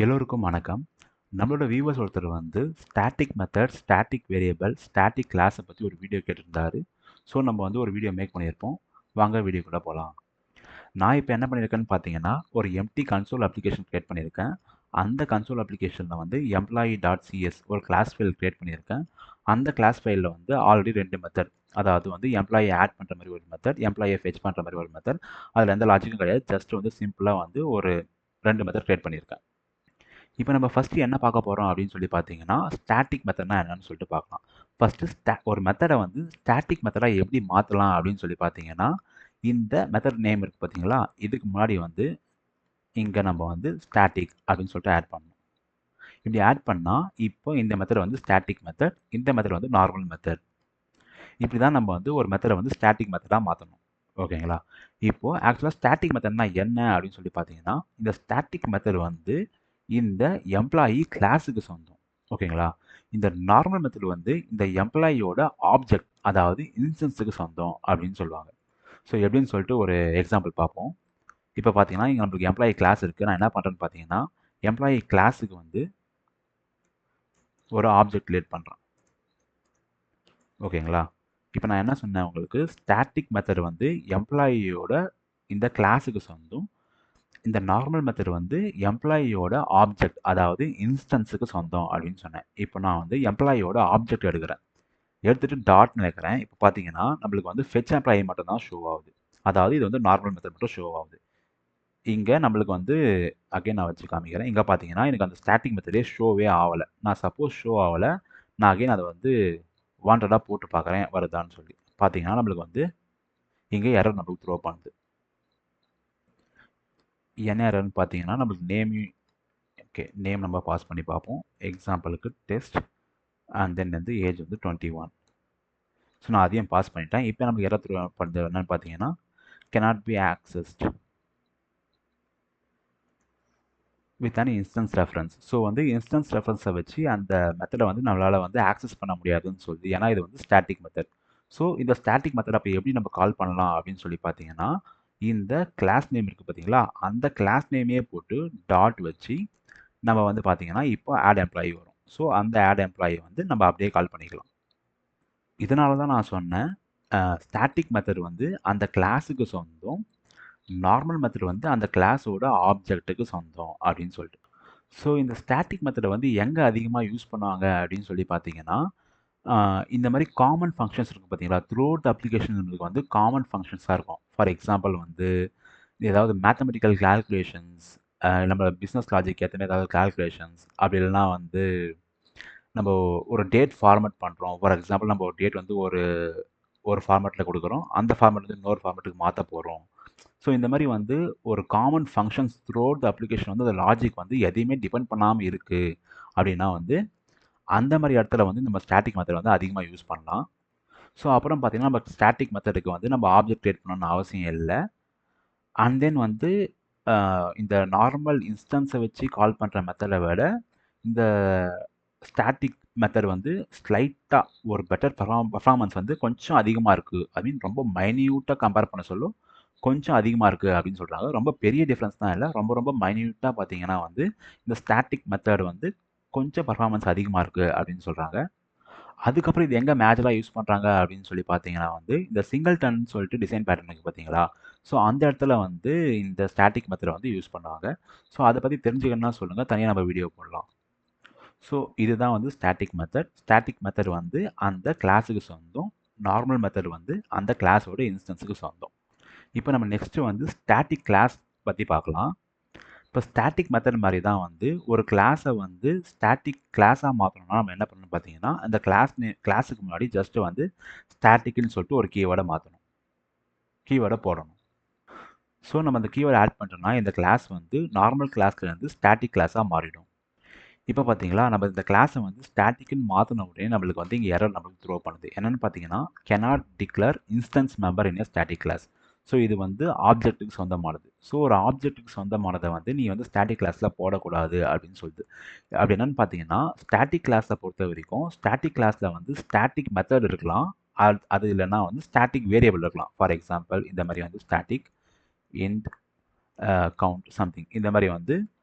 எல்லோருக்கும் வணக்கம். நம்மளோட வியூவர்ஸ் ஒருத்தர் வந்து static method, static variable, static கிளாஸை பற்றி ஒரு வீடியோ கேட்டிருந்தாரு. ஸோ நம்ம வந்து ஒரு வீடியோ மேக் பண்ணியிருப்போம். வாங்க வீடியோக்குள்ளே போகலாம். நான் இப்போ என்ன பண்ணியிருக்கேன்னு பார்த்தீங்கன்னா, ஒரு எம்டி கன்சோல் அப்ளிகேஷன் கிரியேட் பண்ணியிருக்கேன். அந்த கன்சோல் அப்ளிகேஷனில் வந்து employee.cs ஒரு கிளாஸ் ஃபைல் கிரியேட் பண்ணியிருக்கேன். அந்த கிளாஸ் ஃபைலில் வந்து ஆல்ரெடி 2 மெத்தட், அதாவது வந்து எம்ப்ளாயி ஆட் பண்ணுற மாதிரி ஒரு மெத்தட், எம்ப்ளாயை ஃபெச் பண்ணுற மாதிரி ஒரு மெத்தட். அதில் எந்த லாஜிக்கும் கிடையாது. ஜஸ்ட் வந்து சிம்பிளாக வந்து ஒரு 2 மெத்தட் கிரியேட் பண்ணியிருக்கேன். இப்போ நம்ம ஃபஸ்ட்டு என்ன பார்க்க போகிறோம் அப்படின்னு சொல்லி பார்த்தீங்கன்னா, ஸ்டாட்டிக் மெத்தட்னா என்னன்னு சொல்லிட்டு பார்க்கலாம். ஃபஸ்ட்டு ஒரு மெத்தடை வந்து ஸ்டாட்டிக் மெத்தடாக எப்படி மாற்றலாம் அப்படின்னு சொல்லி பார்த்தீங்கன்னா, இந்த மெத்தட் நேம் இருக்குது பார்த்தீங்களா, இதுக்கு முன்னாடி வந்து இங்கே நம்ம வந்து ஸ்டாட்டிக் அப்படின்னு சொல்லிட்டு ஆட் பண்ணணும். இப்படி ஆட் பண்ணால் இப்போ இந்த மெத்தட் வந்து ஸ்டாட்டிக் மெத்தட், இந்த மெத்தட் வந்து நார்மல் மெத்தட். இப்படி தான் நம்ம வந்து ஒரு மெத்தடை வந்து ஸ்டாட்டிக் மெத்தடாக மாற்றணும். ஓகேங்களா? இப்போது ஆக்சுவலாக ஸ்டாட்டிக் மெத்தட்னா என்ன அப்படின்னு சொல்லி பார்த்தீங்கன்னா, இந்த ஸ்டாட்டிக் மெத்தட் வந்து இந்த எம்ப்ளாயி கிளாஸுக்கு சொந்தம். ஓகேங்களா? இந்த நார்மல் மெத்தட் வந்து இந்த எம்ப்ளாயியோட ஆப்ஜெக்ட், அதாவது இன்ஸ்டன்ஸுக்கு சொந்தம் அப்படின்னு சொல்லுவாங்க. ஸோ எப்படின்னு சொல்லிட்டு ஒரு எக்ஸாம்பிள் பார்ப்போம். இப்போ பார்த்தீங்கன்னா, இங்கே நம்மளுக்கு எம்ப்ளாயி கிளாஸ் இருக்குது. நான் என்ன பண்ணுறேன்னு பார்த்தீங்கன்னா, எம்ப்ளாயி கிளாஸுக்கு வந்து ஒரு ஆப்ஜெக்ட் கிரியேட் பண்ணுறேன். ஓகேங்களா? இப்போ நான் என்ன சொன்னேன் உங்களுக்கு, ஸ்டாட்டிக் மெத்தட் வந்து எம்ப்ளாயியோட இந்த கிளாஸுக்கு சொந்தம். இந்த நார்மல் மெத்தட் வந்து எம்ப்ளாயியோட ஆப்ஜெக்ட், அதாவது இன்ஸ்டன்ஸுக்கு சொந்தம் அப்படின்னு சொன்னேன். இப்போ நான் வந்து எம்ப்ளாயியோட ஆப்ஜெக்ட் எடுக்கிறேன். எடுத்துட்டு டாட் நினைக்கிறேன். இப்போ பார்த்தீங்கன்னா நம்மளுக்கு வந்து ஃபெச் எம்ப்ளாயி மட்டும் தான் ஷோ ஆகுது. அதாவது இது வந்து நார்மல் மெத்தட் மட்டும் ஷோ ஆகுது. இங்கே நம்மளுக்கு வந்து அகைன் நான் வச்சு காமிக்கிறேன். இங்கே பார்த்தீங்கன்னா எனக்கு அந்த ஸ்டாட்டிக் மெத்தடே ஷோவே ஆகலை. நான் சப்போஸ் ஷோ ஆகலை, நான் அகைன் அதை வந்து வாண்டடாக போட்டு பார்க்குறேன் வருதான்னு சொல்லி. பார்த்தீங்கன்னா நம்மளுக்கு வந்து இங்கே எரர் நம்மளுக்கு த்ரோ பண்ணுது. என்ன எரர்னு பார்த்தீங்கன்னா நம்மளுக்கு ஓகே, நேம் நம்ம பாஸ் பண்ணி பார்ப்போம். எக்ஸாம்பிளுக்கு டெஸ்ட் அண்ட் தென் வந்து ஏஜ் வந்து 21. ஸோ நான் அதையும் பாஸ் பண்ணிட்டேன். இப்போ நமக்கு எரர் த்ரோ பண்ணுறது என்னன்னு பார்த்தீங்கன்னா, cannot be accessed with an instance reference. So வந்து இன்ஸ்டன்ஸ் ரெஃபரன்ஸை வச்சு அந்த மெத்தடை வந்து நம்மளால் வந்து ஆக்சஸ் பண்ண முடியாதுன்னு சொல்லுது. ஏன்னா இது வந்து ஸ்டாட்டிக் மெத்தட். ஸோ இந்த ஸ்டாட்டிக் மெத்தட் அப்போ எப்படி நம்ம கால் பண்ணலாம் அப்படின்னு சொல்லி பார்த்தீங்கன்னா, இந்த கிளாஸ் நேம் இருக்குது பார்த்தீங்களா, அந்த கிளாஸ் நேமே போட்டு டாட் வச்சு நம்ம வந்து பார்த்தீங்கன்னா இப்போ ஆட் எம்ப்ளாயி வரும். ஸோ அந்த ஆட் எம்ப்ளாயி வந்து நம்ம அப்படியே கால் பண்ணிக்கலாம். இதனால தான் நான் சொன்னேன், ஸ்டாட்டிக் மெத்தட் வந்து அந்த கிளாஸுக்கு சொந்தம், நார்மல் மெத்தட் வந்து அந்த கிளாஸோட ஆப்ஜெக்ட்டுக்கு சொந்தம் அப்படின்னு சொல்லிட்டு. ஸோ இந்த ஸ்டாட்டிக் மெத்தடை வந்து எங்கே அதிகமாக யூஸ் பண்ணுவாங்க அப்படின்னு சொல்லி பார்த்தீங்கன்னா, இந்த மாதிரி காமன் ஃபங்க்ஷன்ஸ் இருக்குது பார்த்தீங்களா, த்ரூ அவுட் அப்ளிகேஷன் நம்மளுக்கு வந்து காமன் ஃபங்க்ஷன்ஸாக இருக்கும். ஃபார் எக்ஸாம்பிள் வந்து ஏதாவது மேத்தமெட்டிக்கல் கால்குலேஷன்ஸ், நம்ம பிஸ்னஸ் லாஜிக் ஏற்ற மாதிரி ஏதாவது கால்குலேஷன்ஸ், அப்படி இல்லைன்னா வந்து நம்ம ஒரு டேட் ஃபார்மேட் பண்ணுறோம். ஃபார் எக்ஸாம்பிள் நம்ம ஒரு டேட் வந்து ஒரு ஒரு ஃபார்மேட்டில் கொடுக்குறோம். அந்த ஃபார்மேட்லேருந்து இன்னொரு ஃபார்மேட்டுக்கு மாற்ற போகிறோம். ஸோ இந்த மாதிரி வந்து ஒரு common functions through out the application வந்து அந்த லாஜிக் வந்து எதையுமே டிபெண்ட் பண்ணாமல் இருக்குது அப்படின்னா வந்து அந்த மாதிரி இடத்துல வந்து நம்ம ஸ்டாட்டிக் மெத்தட் வந்து அதிகமாக யூஸ் பண்ணலாம். ஸோ அப்புறம் பார்த்தீங்கன்னா நம்ம ஸ்டாட்டிக் மெத்தடுக்கு வந்து நம்ம ஆப்ஜெக்ட் கிரியேட் பண்ணணும்னு அவசியம் இல்லை. அண்ட் தென் வந்து இந்த நார்மல் இன்ஸ்டன்ஸை வச்சு கால் பண்ணுற மெத்தடை விட இந்த ஸ்டாட்டிக் மெத்தட் வந்து ஸ்லைட்டாக ஒரு பெட்டர் பர்ஃபார்மன்ஸ் வந்து கொஞ்சம் அதிகமாக இருக்குது. ஐ மீன் ரொம்ப மைன்யூட்டாக கம்பேர் பண்ண சொல்ல கொஞ்சம் அதிகமாக இருக்குது அப்படின்னு சொல்கிறாங்க. ரொம்ப பெரிய டிஃப்ரென்ஸ் தான் இல்லை, ரொம்ப ரொம்ப மைன்யூட்டாக பார்த்தீங்கன்னா வந்து இந்த ஸ்டாட்டிக் மெத்தட் வந்து கொஞ்சம் பர்ஃபார்மன்ஸ் அதிகமாக இருக்குது அப்படின்னு சொல்கிறாங்க. அதுக்கப்புறம் இது எங்கே மேஜராக யூஸ் பண்ணுறாங்க அப்படின்னு சொல்லி பார்த்தீங்கன்னா வந்து இந்த சிங்கிள்டன் சொல்லிட்டு டிசைன் பேட்டர்ன் இருக்குது பார்த்தீங்களா, ஸோ அந்த இடத்துல வந்து இந்த ஸ்டாட்டிக் மெத்தடை வந்து யூஸ் பண்ணுவாங்க. ஸோ அதை பற்றி தெரிஞ்சுக்கணும்னா சொல்லுங்கள், தனியாக நம்ம வீடியோ போடலாம். ஸோ இதுதான் வந்து ஸ்டாட்டிக் மெத்தட். ஸ்டாட்டிக் மெத்தட் வந்து அந்த கிளாஸுக்கு சொந்தம், நார்மல் மெத்தட் வந்து அந்த கிளாஸோட இன்ஸ்டன்ஸுக்கு சொந்தம். இப்போ நம்ம நெக்ஸ்ட்டு வந்து ஸ்டாட்டிக் கிளாஸ் பற்றி பார்க்கலாம். இப்போ ஸ்டாட்டிக் மெத்தட் மாதிரி தான் வந்து ஒரு கிளாஸை வந்து ஸ்டாட்டிக் கிளாஸாக மாற்றணும்னா நம்ம என்ன பண்ணணும் பார்த்தீங்கன்னா, அந்த கிளாஸுக்கு முன்னாடி ஜஸ்ட்டு வந்து ஸ்டாட்டிக்னு சொல்லிட்டு ஒரு கீவேர்டை மாற்றணும், கீவேர்டை போடணும். ஸோ நம்ம அந்த கீவேர்டை ஆட் பண்ணிட்டோம்னா இந்த கிளாஸ் வந்து நார்மல் கிளாஸ்லேருந்து ஸ்டாட்டிக் கிளாஸாக மாறிடும். இப்போ பார்த்தீங்களா, நம்ம இந்த கிளாஸை வந்து ஸ்டாட்டிக்னு மாற்றின உடனே நம்மளுக்கு வந்து இங்கே எரர் நம்மளுக்கு த்ரோ பண்ணுது. என்னென்னு பார்த்தீங்கன்னா, cannot declare instance member in a static class. So இது வந்து ஆப்ஜெக்ட்டுக்கு சொந்தமானது. ஸோ ஒரு ஆப்ஜெக்ட்டுக்கு சொந்தமானதை வந்து நீ வந்து ஸ்டாட்டிக் கிளாஸில் போடக்கூடாது அப்படின்னு சொல்லுது. அப்படி என்னென்னு பார்த்தீங்கன்னா, ஸ்டாட்டிக் கிளாஸை பொறுத்த வரைக்கும் ஸ்டாட்டிக் கிளாஸில் வந்து ஸ்டாட்டிக் மெத்தட் இருக்கலாம், அது இல்லைன்னா வந்து ஸ்டாட்டிக் வேரியபிள் இருக்கலாம். ஃபார் எக்ஸாம்பிள் இந்த மாதிரி வந்து ஸ்டாட்டிக் இன்ட் கவுண்ட் சம்திங் இந்த மாதிரி வந்து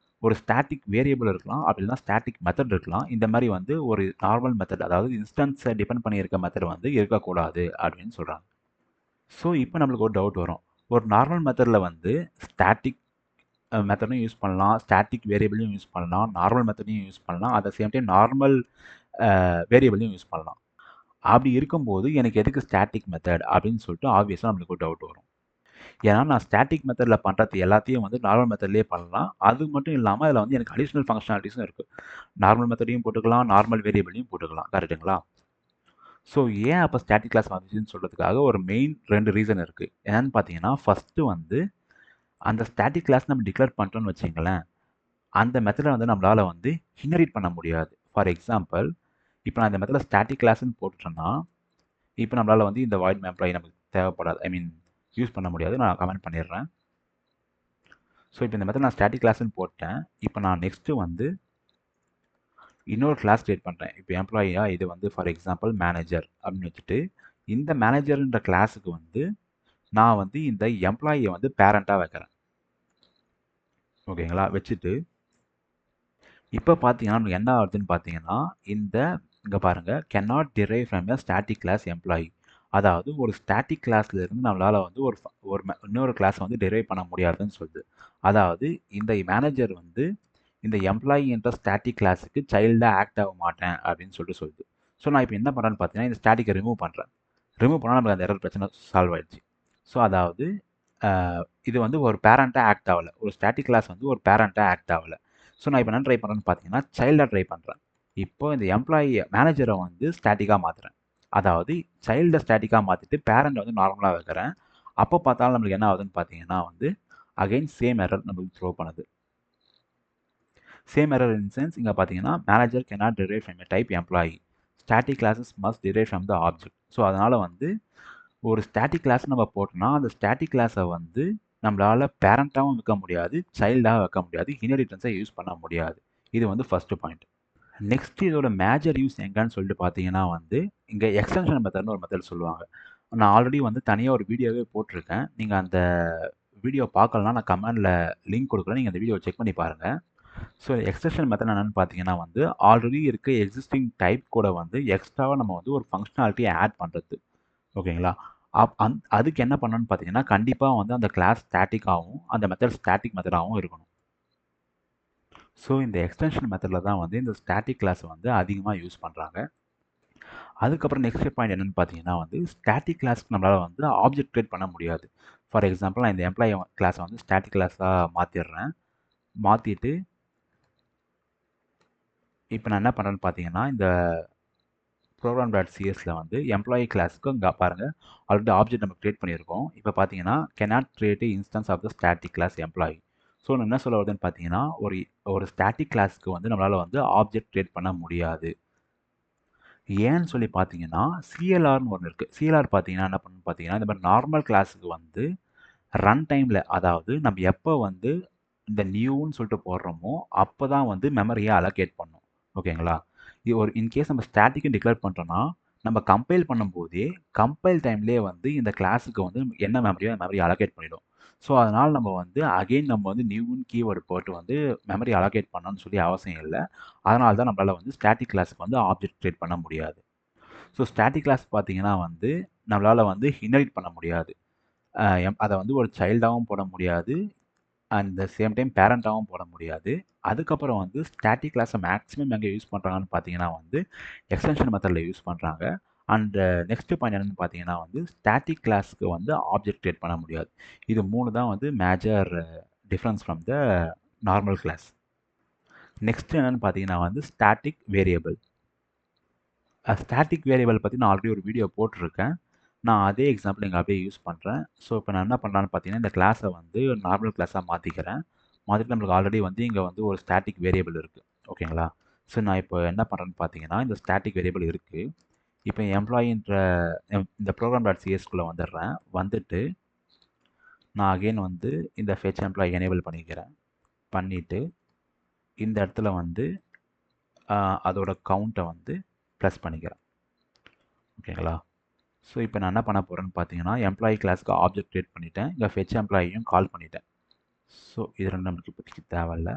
ஒரு ஸ்டாட்டிக் வேரியபிள் இருக்கலாம், அப்படி இல்லைனா ஸ்டாட்டிக் மெத்தட் இருக்கலாம். இந்த மாதிரி வந்து ஒரு நார்மல் மெத்தட், அதாவது இன்ஸ்டன்ஸை டிபெண்ட் பண்ணி இருக்க மெத்தட் வந்து இருக்கக்கூடாது அப்படின்னு சொல்கிறாங்க. ஸோ இப்போ நம்மளுக்கு ஒரு டவுட் வரும். ஒரு நார்மல் மெத்தடில் வந்து ஸ்டாட்டிக் மெத்தடும் யூஸ் பண்ணலாம், ஸ்டாட்டிக் வேரியபிளையும் யூஸ் பண்ணலாம், நார்மல் மெத்தடையும் யூஸ் பண்ணலாம், at the same time normal வேரியபிளையும் யூஸ் பண்ணலாம். அப்படி இருக்கும்போது எனக்கு எதுக்கு ஸ்டாட்டிக் மெத்தட் அப்படின்னு சொல்லிட்டு ஆப்வியஸாக நம்மளுக்கு ஒரு டவுட் வரும். ஏன்னா நான் ஸ்டாட்டிக் மெத்தடில் பண்ணுறது எல்லாத்தையும் வந்து நார்மல் மெத்தட்லேயே பண்ணலாம். அது மட்டும் இல்லாமல் அதில் வந்து எனக்கு அடிஷ்னல் ஃபங்க்ஷனாலிட்டிஸும் இருக்குது. நார்மல் மெத்தடையும் போட்டுக்கலாம், நார்மல் வேரியபிளையும் போட்டுக்கலாம். கரெக்டுங்களா? ஸோ ஏன் அப்போ ஸ்டாட்டிக் கிளாஸ் வந்துச்சுன்னு சொல்கிறதுக்காக ஒரு மெயின் 2 ரீசன் இருக்குது. என்னன்னு பார்த்தீங்கன்னா, ஃபஸ்ட்டு வந்து அந்த ஸ்டாட்டிக் கிளாஸ் நம்ம டிக்ளேர் பண்ணிட்டோம்னு வச்சுங்களேன், அந்த மெத்தடை வந்து நம்மளால் வந்து இன்ஹெரிட் பண்ண முடியாது. ஃபார் எக்ஸாம்பிள், இப்போ நான் இந்த மெத்தடில் ஸ்டாட்டிக் கிளாஸ்ன்னு போட்டுட்டேன்னா, இப்போ நம்மளால் வந்து இந்த வாய்ட் எம்ப்ளாயி நமக்கு தேவைப்படாது, ஐ மீன் யூஸ் பண்ண முடியாது. நான் கமெண்ட் பண்ணிடுறேன். ஸோ இப்போ இந்த மெத்தட் நான் ஸ்டாட்டிக் கிளாஸ்ன்னு போட்டேன். இப்போ நான் நெக்ஸ்ட்டு வந்து இன்னொரு கிளாஸ் கிரியேட் பண்ணுறேன். இப்போ எம்ப்ளாயியா இது வந்து ஃபார் எக்ஸாம்பிள் மேனேஜர் அப்படின்னு வச்சுட்டு, இந்த மேனேஜர்ன்ற கிளாஸுக்கு வந்து நான் வந்து இந்த எம்ப்ளாயியை வந்து பேரண்ட்டாக வைக்கிறேன். ஓகேங்களா? வச்சுட்டு இப்போ பார்த்தீங்கன்னா நமக்கு என்ன ஆகுதுன்னு பார்த்தீங்கன்னா, இங்கே பாருங்கள், cannot derive from a static class employee. அதாவது ஒரு ஸ்டாட்டிக் கிளாஸ்ல இருந்து நம்மளால் வந்து இன்னொரு கிளாஸை வந்து டெரைவ் பண்ண முடியாதுன்னு சொல்லுது. அதாவது இந்த மேனேஜர் வந்து இந்த எம்ப்ளாயி என்ற ஸ்டாட்டிக் கிளாஸுக்கு சைல்டாக ஆக்ட் ஆக மாட்டேன் அப்படின்னு சொல்லிட்டு சொல்லுது. ஸோ நான் இப்போ என்ன பண்ணுறேன்னு பார்த்தீங்கன்னா, இந்த ஸ்டாட்டிக்கை ரிமூவ் பண்ணுறேன். ரிமூவ் பண்ணால் நமக்கு அந்த எரர் பிரச்சனை சால்வ் ஆயிடுச்சு. ஸோ அதாவது இது வந்து ஒரு பேரண்ட்டாக ஆக்ட் ஆகலை. ஒரு ஸ்டாட்டிக் கிளாஸ் வந்து ஒரு பேரண்ட்டாக ஆக்ட் ஆகலை. ஸோ நான் இப்போ என்ன ட்ரை பண்ணுறேன்னு பார்த்தீங்கன்னா, சைல்டாக ட்ரை பண்ணுறேன். இப்போ இந்த எம்ப்ளாயி மேனேஜரை வந்து ஸ்டாட்டிக்காக மாற்றுறேன். அதாவது சைல்டை ஸ்டாட்டிக்காக மாற்றிட்டு பேரண்ட்டை வந்து நார்மலாக வைக்கிறேன். அப்போ பார்த்தாலும் நம்மளுக்கு என்ன ஆகுதுன்னு பார்த்தீங்கன்னா வந்து அகைன் சேம் எரர் நம்மளுக்கு த்ரோ பண்ணுது. சேம் எரர் இன் சென்ஸ் இங்கே பார்த்தீங்கன்னா manager cannot derive from a type employee. Static classes must derive from the object. So அதனால் வந்து ஒரு ஸ்டாட்டிக் கிளாஸ் நம்ம போட்டோம்னா அந்த ஸ்டாட்டிக் கிளாஸை வந்து நம்மளால் பேரண்ட்டாகவும் வைக்க முடியாது, சைல்டாக வைக்க முடியாது, இன்ஹெரிட்டன்ஸை யூஸ் பண்ண முடியாது. இது வந்து ஃபஸ்ட்டு பாயிண்ட். நெக்ஸ்ட் இதோட மேஜர் யூஸ் எங்கன்னு சொல்லிட்டு பார்த்தீங்கன்னா வந்து இங்கே எக்ஸ்டென்ஷன் மெத்தட்னு ஒரு மெத்தட் சொல்லுவாங்க. நான் ஆல்ரெடி வந்து தனியாக ஒரு வீடியோவே போட்டிருக்கேன். நீங்கள் அந்த வீடியோ பார்க்கலன்னா நான் கமெண்டில் லிங்க் கொடுக்குறேன், நீங்கள் அந்த வீடியோவை செக் பண்ணி பாருங்கள். ஸோ எக்ஸ்டென்ஷன் மெத்தட் என்னென்னு பார்த்தீங்கன்னா வந்து ஆல்ரெடி இருக்க எக்ஸிஸ்டிங் டைப் கூட வந்து எக்ஸ்ட்ராவாக நம்ம வந்து ஒரு ஃபங்க்ஷனாலிட்டியை ஆட் பண்ணுறது. ஓகேங்களா? அதுக்கு என்ன பண்ணணும்னு பார்த்தீங்கன்னா, கண்டிப்பாக வந்து அந்த கிளாஸ் ஸ்டாட்டிக்காகவும் அந்த மெத்தட் ஸ்டாட்டிக் மெத்தடாகவும் இருக்கணும். ஸோ இந்த எக்ஸ்டென்ஷன் மெத்தடில் தான் வந்து இந்த ஸ்டாட்டிக் கிளாஸை வந்து அதிகமாக யூஸ் பண்ணுறாங்க. அதுக்கப்புறம் நெக்ஸ்ட் பாயிண்ட் என்னென்னு பார்த்தீங்கன்னா வந்து ஸ்டாட்டிக் கிளாஸ்க்கு நம்மளால் வந்து ஆப்ஜெக்ட் கிரியேட் பண்ண முடியாது. ஃபார் எக்ஸாம்பிள் நான் இந்த எம்ப்ளாயி கிளாஸை வந்து ஸ்டாட்டிக் கிளாஸாக மாற்றிடுறேன். மாற்றிட்டு இப்போ நான் என்ன பண்ணுறேன்னு பார்த்தீங்கன்னா, இந்த program.csல வந்து எம்ப்ளாயி கிளாஸுக்கு இங்கே பாருங்கள் ஆல்ரெடி ஆப்ஜெக்ட் நம்ம கிரியேட் பண்ணியிருக்கோம். இப்போ பார்த்தீங்கன்னா cannot create a instance of the static class employee. So நான் என்ன சொல்ல வருதுன்னு பார்த்தீங்கன்னா ஒரு ஸ்டாட்டிக் கிளாஸ்க்கு வந்து நம்மளால் வந்து ஆப்ஜெக்ட் கிரியேட் பண்ண முடியாது. ஏன்னு சொல்லி பார்த்தீங்கன்னா சிஎல்ஆர்னு ஒன்று இருக்குது. சிஎல்ஆர் பார்த்தீங்கன்னா என்ன பண்ணணும்னு பார்த்தீங்கன்னா இந்த மாதிரி நார்மல் கிளாஸுக்கு வந்து ரன் டைமில், அதாவது நம்ம எப்போ வந்து இந்த நியூன்னு சொல்லிட்டு போடுறோமோ அப்போ தான் வந்து மெமரியை அலோகேட் பண்ணும். ஓகேங்களா? இது ஒரு இன்கேஸ் நம்ம ஸ்டாட்டிக்கு டிக்ளேர் பண்ணுறோன்னா நம்ம கம்பைல் பண்ணும்போதே கம்பைல் டைம்லேயே வந்து இந்த கிளாஸுக்கு வந்து என்ன மெமரியோ அந்த மெமரி அலோகேட் பண்ணிடும். ஸோ அதனால் நம்ம வந்து அகெயின் நம்ம வந்து நியூன்னு கீவேர்டு போட்டு வந்து மெமரி அலோகேட் பண்ணணும்னு சொல்லி அவசியம் இல்லை. அதனால தான் நம்மளால் வந்து ஸ்டாட்டிக் கிளாஸுக்கு வந்து ஆப்ஜெக்ட் கிரியேட் பண்ண முடியாது. ஸோ ஸ்டாட்டிக் கிளாஸ் பார்த்தீங்கன்னா வந்து நம்மளால் வந்து இன்ஹெரிட் பண்ண முடியாது. அதை வந்து ஒரு சைல்டாகவும் போட முடியாது, அண்ட் சேம் டைம் பேரண்ட்டாகவும் போட முடியாது. அதுக்கப்புறம் வந்து ஸ்டாட்டிக் கிளாஸை மேக்ஸிமம் எங்கே யூஸ் பண்ணுறாங்கன்னு பார்த்தீங்கன்னா வந்து எக்ஸ்டென்ஷன் மெத்தடில் யூஸ் பண்ணுறாங்க. அண்ட் நெக்ஸ்ட் பாயிண்ட் என்னென்னு பார்த்தீங்கன்னா வந்து ஸ்டாட்டிக் கிளாஸ்க்கு வந்து ஆப்ஜெக்ட் கிரியேட் பண்ண முடியாது. இது 3 தான் வந்து major difference from the normal class. Next என்னென்னு பார்த்தீங்கன்னா வந்து ஸ்டாட்டிக் வேரியபிள். ஸ்டாட்டிக் வேரியபிள் பற்றி நான் ஆல்ரெடி ஒரு வீடியோ போட்டிருக்கேன். நான் அதே எக்ஸாம்பிள் இங்கே அப்படியே யூஸ் பண்ணுறேன். ஸோ இப்போ நான் என்ன பண்ணுறேன்னு பார்த்தீங்கன்னா இந்த கிளாஸை வந்து நார்மல் கிளாஸாக மாற்றிக்கிறேன். மாற்றிட்டு நம்மளுக்கு ஆல்ரெடி வந்து இங்கே வந்து ஒரு ஸ்டாட்டிக் வேரியபிள் இருக்குது. ஓகேங்களா? ஸோ நான் இப்போ என்ன பண்ணுறேன்னு பார்த்தீங்கன்னா இந்த ஸ்டாட்டிக் வேரியபிள் இருக்குது. இப்போ எம்ப்ளாயின்ற இந்த program.csக்குள்ளே வந்துடுறேன். வந்துட்டு நான் அகெயின் வந்து இந்த ஃபெச் எம்ப்ளாயி எனேபிள் பண்ணிக்கிறேன். பண்ணிவிட்டு இந்த இடத்துல வந்து அதோட கவுண்ட்டை வந்து ப்ளஸ் பண்ணிக்கிறேன். ஓகேங்களா? ஸோ இப்போ நான் என்ன பண்ண போகிறேன்னு பார்த்தீங்கன்னா எம்ப்ளாயி கிளாஸ்க்கு ஆப்ஜெக்ட் கிரியேட் பண்ணிட்டேன். இங்கே ஃபெச் எம்ப்ளாயியும் கால் பண்ணிட்டேன். ஸோ இது ரெண்டு நமக்கு இப்போதைக்கு தேவையில்லை.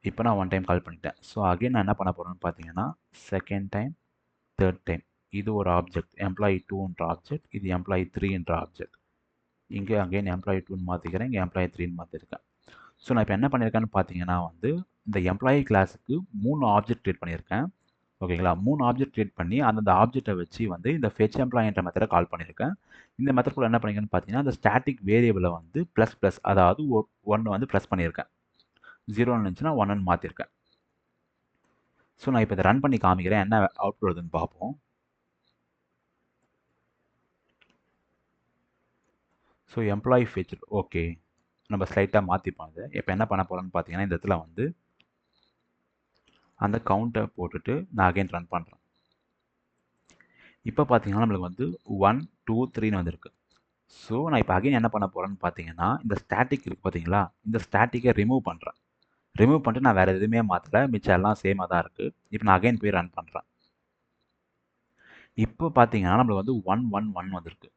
இப்போ நான் ஒன் டைம் கால் பண்ணிட்டேன். ஸோ அகைன் நான் என்ன பண்ண போகிறேன்னு பார்த்தீங்கன்னா செகண்ட் டைம், தேர்ட் டைம். இது ஒரு ஆப்ஜெக்ட் எம்ப்ளாயி 2ன்ற ஆப்ஜெக்ட், இது எம்ப்ளாயி 3ன்ற ஆப்ஜெக்ட். இங்கே அகைன் எம்ப்ளாயி 2ன்னு மாற்றிக்கிறேன், இங்கே எம்ப்ளாயி 3ன்னு மாற்றிருக்கேன். ஸோ நான் இப்போ என்ன பண்ணியிருக்கேன்னு பார்த்தீங்கன்னா வந்து இந்த எம்ப்ளாயி கிளாஸுக்கு 3 ஆப்ஜெக்ட் க்ரியேட் பண்ணியிருக்கேன். ஓகேங்களா, 3 ஆப்ஜெக்ட் க்ரியேட் பண்ணி அந்தந்த ஆப்ஜெக்டை வச்சு வந்து இந்த ஃபெச் எம்ப்ளாயின்ற மெத்தடை கால் பண்ணியிருக்கேன். இந்த மெத்தட்குள்ள என்ன பண்ணியிருக்கேன்னு பார்த்தீங்கன்னா அந்த ஸ்டாட்டிக் வேரியபிளை வந்து ப்ளஸ் ப்ளஸ், அதாவது 1 வந்து ப்ளஸ் பண்ணியிருக்கேன். 0ன்னு இருந்துச்சுன்னா 1ன்னு மாற்றிருக்கேன். ஸோ நான் இப்போ இதை ரன் பண்ணி காமிக்கிறேன், என்ன அவுட்புட் வருதுன்னு பார்ப்போம். ஸோ எம்ப்ளாயி ஃபெச், ஓகே, நம்ம ஸ்லைட்டாக மாற்றிப்போம். அதை இப்போ என்ன பண்ண போகிறோன்னு பார்த்தீங்கன்னா இந்த இடத்துல வந்து அந்த கவுண்ட்டை போட்டுட்டு நான் அகைன் ரன் பண்ணுறேன். இப்போ பார்த்தீங்கன்னா நம்மளுக்கு வந்து 1 2 3ன்னு வந்திருக்கு. ஸோ நான் இப்போ அகைன் என்ன பண்ண போகிறேன்னு பார்த்தீங்கன்னா இந்த ஸ்டாட்டிக் இருக்குது பார்த்தீங்களா, இந்த ஸ்டாட்டிக்கை ரிமூவ் பண்ணுறேன். ரிமூவ் பண்ணிட்டு நான் வேறு எதுவுமே மாற்றலை, மிச்சம் எல்லாம் சேமாக தான் இருக்குது. இப்போ நான் அகைன் போய் ரன் பண்ணுறேன். இப்போ பார்த்தீங்கன்னா நம்மளுக்கு வந்து 1 1 1 வந்திருக்கு.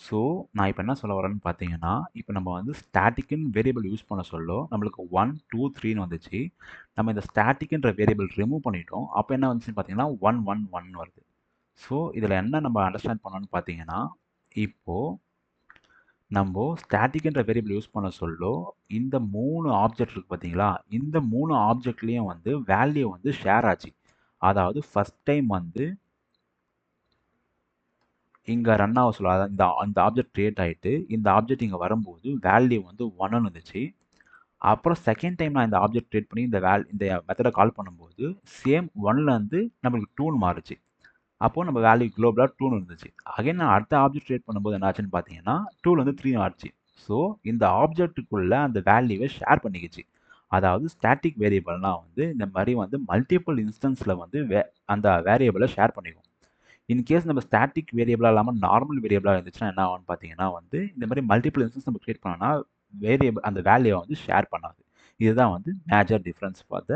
ஸோ நான் இப்போ என்ன சொல்ல வரேன்னு பார்த்தீங்கன்னா இப்போ நம்ம வந்து ஸ்டாட்டிக்குன்னு வேரியபிள் யூஸ் பண்ண சொல்ல நம்மளுக்கு 1 2 3ன்னு வந்துச்சு. நம்ம இந்த ஸ்டாட்டிக்குன்ற வேரியபிள் ரிமூவ் பண்ணிட்டோம். அப்போ என்ன வந்துச்சுன்னு பார்த்தீங்கன்னா 1 1 1 வருது. ஸோ இதில் என்ன நம்ம அண்டர்ஸ்டாண்ட் பண்ணணும்னு பார்த்தீங்கன்னா இப்போது நம்ம ஸ்டாட்டிக்ன்ற வேரியபிள் யூஸ் பண்ண சொல்ல இந்த 3 ஆப்ஜெக்ட் இருக்குது பார்த்தீங்களா, இந்த 3 ஆப்ஜெக்ட்லேயும் வந்து வேல்யூ வந்து ஷேர் ஆச்சு. அதாவது ஃபஸ்ட் டைம் வந்து இங்கே ரன் ஆக சொல்ல, அதாவது இந்த ஆப்ஜெக்ட் க்ரியேட் ஆகிட்டு இந்த ஆப்ஜெக்ட் இங்கே வரும்போது வேல்யூ வந்து 1ன்னு இருந்துச்சு. அப்புறம் செகண்ட் டைம் நான் இந்த ஆப்ஜெக்ட் க்ரியேட் பண்ணி இந்த மெத்தடை கால் பண்ணும்போது சேம் 1லேருந்து நம்மளுக்கு 2ன்னு மாறுச்சு. அப்போது நம்ம வேல்யூ குளோபலாக 2ன்னு இருந்துச்சு. அகைன் நான் அடுத்த ஆப்ஜெக்ட் க்ரியேட் பண்ணும்போது என்ன ஆச்சுன்னு பார்த்தீங்கன்னா 2லேருந்து 3 ஆச்சு. ஸோ இந்த ஆப்ஜெக்ட்டுக்குள்ளே அந்த வேல்யூவை ஷேர் பண்ணிக்கிச்சு. அதாவது ஸ்டாட்டிக் வேரியபிள்னால் வந்து இந்த மாதிரி வந்து மல்டிபிள் இன்ஸ்டன்ஸில் வந்து அந்த வேரியபிளை ஷேர் பண்ணிக்கும். இன்கேஸ் நம்ம ஸ்டாட்டிக் வேரியபிளாக இல்லாமல் நார்மல் வேரியபிளாக இருந்துச்சுன்னா என்ன ஆகும்னு பார்த்தீங்கன்னா வந்து இந்த மாதிரி மல்டிபிள் இன்ஸ்டன்ஸ் நம்ம க்ரியேட் பண்ணோம்னா வேரியபிள் அந்த வேல்யூவை வந்து ஷேர் பண்ணாது. இதுதான் வந்து major difference for the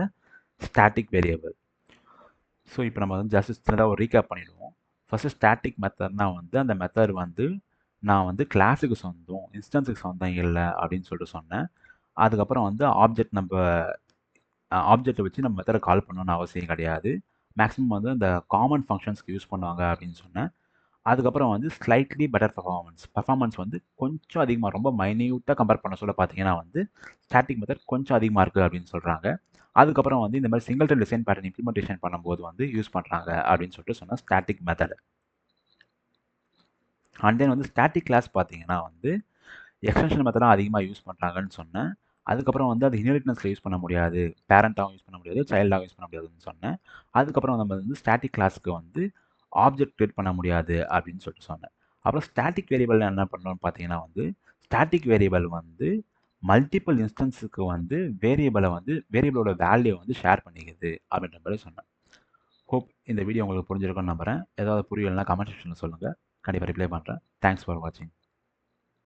static variable. So இப்போ நம்ம வந்து ஜஸ்ட் சின்னதாக ஒரு ரீகேப் பண்ணிடுவோம். ஃபஸ்ட்டு ஸ்டாட்டிக் மெத்தட்னா வந்து அந்த மெத்தட் வந்து நான் வந்து கிளாஸுக்கு சொந்தம், இன்ஸ்டன்ஸுக்கு சொந்தம் இல்லை அப்படின்னு சொல்லிட்டு சொன்னேன். அதுக்கப்புறம் வந்து ஆப்ஜெக்டை வச்சு நம்ம மெத்தடை கால் பண்ணணும்னு அவசியம் கிடையாது. மேக்ஸிமம் வந்து அந்த காமன் ஃபங்க்ஷன்ஸ்க்கு யூஸ் பண்ணுவாங்க அப்படின்னு சொன்னேன். அதுக்கப்புறம் வந்து ஸ்லைட்லி பெட்டர் பர்ஃபார்மன்ஸ் வந்து கொஞ்சம் அதிகமாக, ரொம்ப மைன்யூட்டாக கம்பேர் பண்ண சொல்ல பார்த்தீங்கன்னா வந்து ஸ்டாட்டிக் மெத்தட் கொஞ்சம் அதிகமாக இருக்குது அப்படின்னு சொல்கிறாங்க. அதுக்கப்புறம் வந்து இந்த மாதிரி சிங்கிள்டன் டிசைன் பேட்டர்ன் இம்ப்ளிமெண்டேஷன் பண்ணும்போது வந்து யூஸ் பண்ணுறாங்க அப்படின்னு சொல்லிட்டு சொன்னால் ஸ்டாட்டிக் மெத்தட். அண்ட் தென் வந்து ஸ்டாட்டிக் கிளாஸ் பார்த்தீங்கன்னா வந்து எக்ஸ்டென்ஷன் மெத்தடாக அதிகமாக யூஸ் பண்ணுறாங்கன்னு சொன்னேன். அதுக்கப்புறம் வந்து அது இன்ஹெரிட்டன்ஸில் யூஸ் பண்ண முடியாது, பேரண்ட்டாகவும் யூஸ் பண்ண முடியாது, சைல்டாகவும் யூஸ் பண்ண முடியாதுன்னு சொன்னேன். அதுக்கப்புறம் நம்ம வந்து ஸ்டாட்டிக் கிளாஸுக்கு வந்து ஆப்ஜெக்ட் க்ரியேட் பண்ண முடியாது அப்படின்னு சொல்லிட்டு சொன்னேன். அப்புறம் ஸ்டாட்டிக் வேரியபிள் என்ன பண்ணணும்னு பார்த்தீங்கன்னா வந்து ஸ்டாட்டிக் வேரியபிள் வந்து மல்டிபிள் இன்ஸ்டன்ஸுக்கு வந்து வேரியபிளோட வேல்யூ வந்து ஷேர் பண்ணிக்குது அப்படின்ற மாதிரி சொன்னேன். ஹோப் இந்த வீடியோ உங்களுக்கு புரிஞ்சிருக்கும்னு நம்புகிறேன். ஏதாவது புரியலைன்னா கமெண்ட் செக்ஷனில் சொல்லுங்கள், கண்டிப்பாக ரிப்ளை பண்ணுறேன். தேங்க்ஸ் ஃபார் வாட்சிங்.